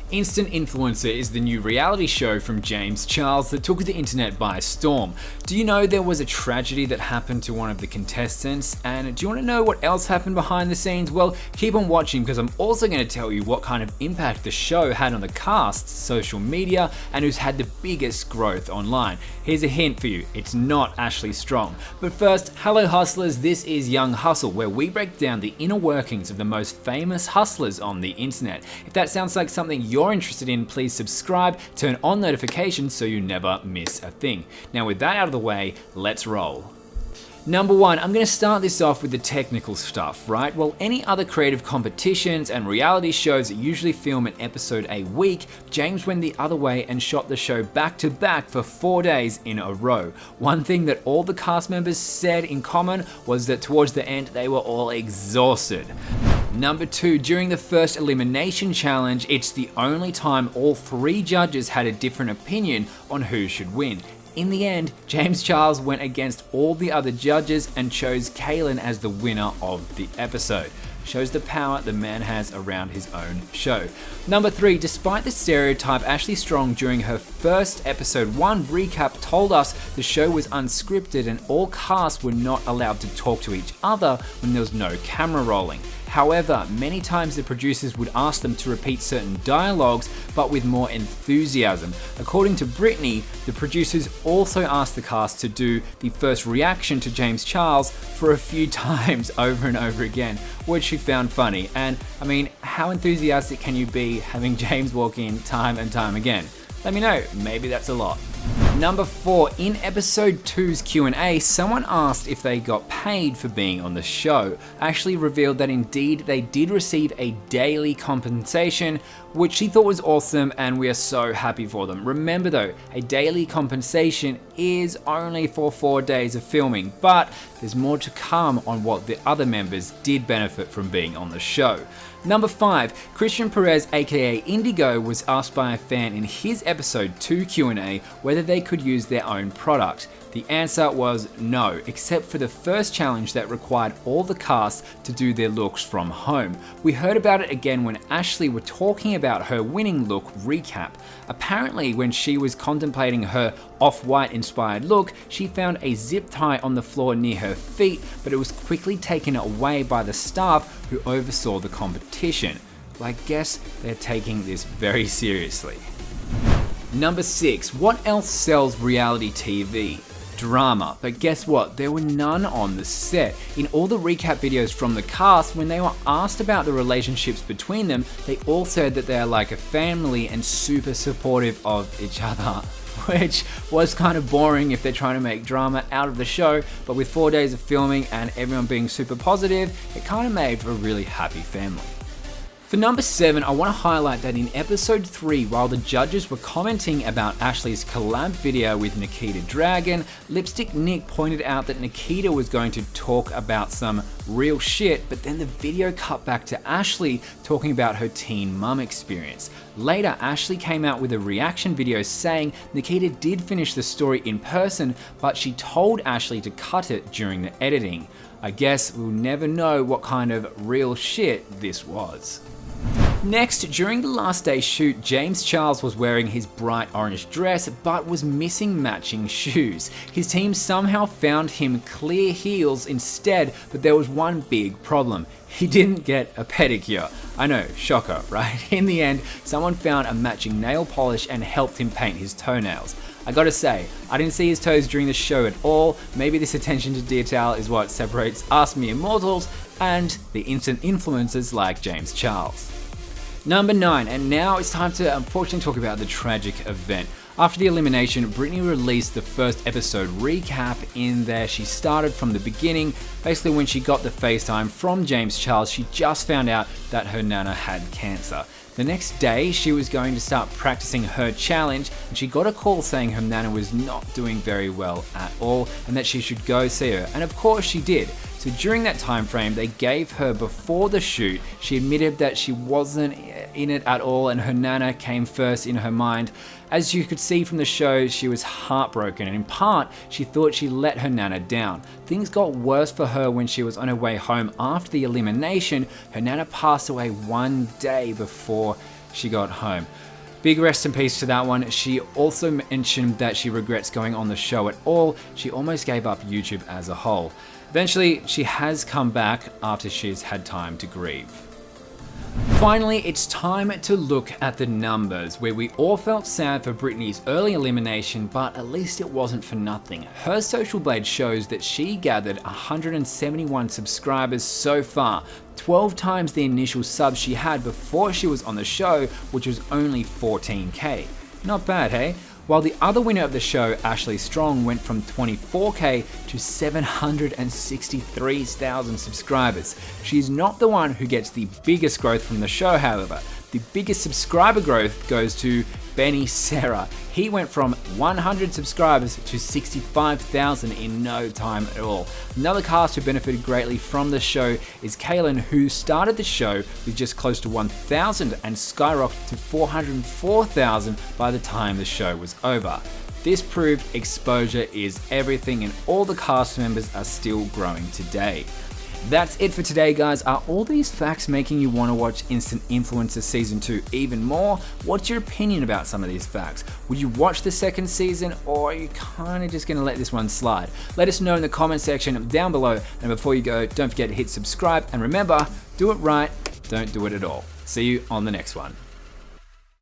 Instant Influencer is the new reality show from James Charles that took the internet by storm. Do you know there was a tragedy that happened to one of the contestants? And do you want to know what else happened behind the scenes? Well, keep on watching because I'm also going to tell you what kind of impact the show had on the cast, social media, and who's had the biggest growth online. Here's a hint for you, it's not Ashley Strong. But first, hello hustlers, this is Young Hustle, where we break down the inner workings of the most famous hustlers on the internet. If that sounds like something you're interested in, please subscribe, turn on notifications so you never miss a thing. Now with that out of the way, let's roll. Number one, I'm going to start this off with the technical stuff, right? Well, any other creative competitions and reality shows that usually film an episode a week, James went the other way and shot the show back to back for 4 days in a row. One thing that all the cast members said in common was that towards the end, they were all exhausted. Number two, during the first elimination challenge, it's the only time all 3 judges had a different opinion on who should win. In the end, James Charles went against all the other judges and chose Kaylin as the winner of the episode. Shows the power the man has around his own show. Number 3, despite the stereotype, Ashley Strong during her first episode 1 recap told us the show was unscripted and all cast were not allowed to talk to each other when there was no camera rolling. However, many times the producers would ask them to repeat certain dialogues, but with more enthusiasm. According to Brittany, the producers also asked the cast to do the first reaction to James Charles for a few times over and over again, which she found funny. And I mean, how enthusiastic can you be having James walk in time and time again? Let me know, maybe that's a lot. Number 4, in episode 2's Q&A, someone asked if they got paid for being on the show. Ashley revealed that indeed they did receive a daily compensation, which she thought was awesome and we are so happy for them. Remember though, a daily compensation is only for 4 days of filming, but there's more to come on what the other members did benefit from being on the show. Number 5, Christian Perez aka Indigo was asked by a fan in his episode 2 Q&A whether they could use their own product. The answer was no, except for the first challenge that required all the cast to do their looks from home. We heard about it again when Ashley were talking about her winning look recap. Apparently, when she was contemplating her off-white inspired look, she found a zip tie on the floor near her feet, but it was quickly taken away by the staff who oversaw the competition. Well, I guess they're taking this very seriously. Number 6, what else sells reality TV? Drama. But guess what? There were none on the set. In all the recap videos from the cast, when they were asked about the relationships between them, they all said that they are like a family and super supportive of each other. Which was kind of boring if they're trying to make drama out of the show, but with 4 days of filming and everyone being super positive, it kind of made for a really happy family. For number 7, I want to highlight that in episode 3, while the judges were commenting about Ashley's collab video with Nikita Dragon, Lipstick Nick pointed out that Nikita was going to talk about some real shit, but then the video cut back to Ashley talking about her teen mum experience. Later, Ashley came out with a reaction video saying Nikita did finish the story in person, but she told Ashley to cut it during the editing. I guess we'll never know what kind of real shit this was. Next, during the last day shoot, James Charles was wearing his bright orange dress but was missing matching shoes. His team somehow found him clear heels instead, but there was one big problem. He didn't get a pedicure. I know, shocker, right? In the end, someone found a matching nail polish and helped him paint his toenails. I gotta say, I didn't see his toes during the show at all. Maybe this attention to detail is what separates us mere mortals and the instant influencers like James Charles. Number 9, and now it's time to unfortunately talk about the tragic event. After the elimination, Brittany released the first episode recap. In there, she started from the beginning. Basically, when she got the FaceTime from James Charles, she just found out that her nana had cancer. The next day, she was going to start practicing her challenge, and she got a call saying her nana was not doing very well at all, and that she should go see her. And of course she did. So during that time frame, they gave her before the shoot, she admitted that she wasn't in it at all and her nana came first in her mind. As you could see from the show, she was heartbroken and in part, she thought she let her nana down. Things got worse for her when she was on her way home after the elimination. Her nana passed away one day before she got home. Big rest in peace to that one. She also mentioned that she regrets going on the show at all. She almost gave up YouTube as a whole. Eventually, she has come back after she's had time to grieve. Finally, it's time to look at the numbers, where we all felt sad for Britney's early elimination, but at least it wasn't for nothing. Her Social Blade shows that she gathered 171 subscribers so far, 12 times the initial subs she had before she was on the show, which was only 14k. Not bad, hey? While the other winner of the show, Ashley Strong, went from 24k to 763,000 subscribers. She's not the one who gets the biggest growth from the show, however. The biggest subscriber growth goes to Benny Sarah. He went from 100 subscribers to 65,000 in no time at all. Another cast who benefited greatly from the show is Kaylin, who started the show with just close to 1,000 and skyrocketed to 404,000 by the time the show was over. This proved exposure is everything, and all the cast members are still growing today. That's it for today, guys. Are all these facts making you want to watch Instant Influencer Season 2 even more? What's your opinion about some of these facts? Would you watch the second season, or are you kind of just going to let this one slide? Let us know in the comment section down below. And before you go, don't forget to hit subscribe. And remember, do it right, don't do it at all. See you on the next one.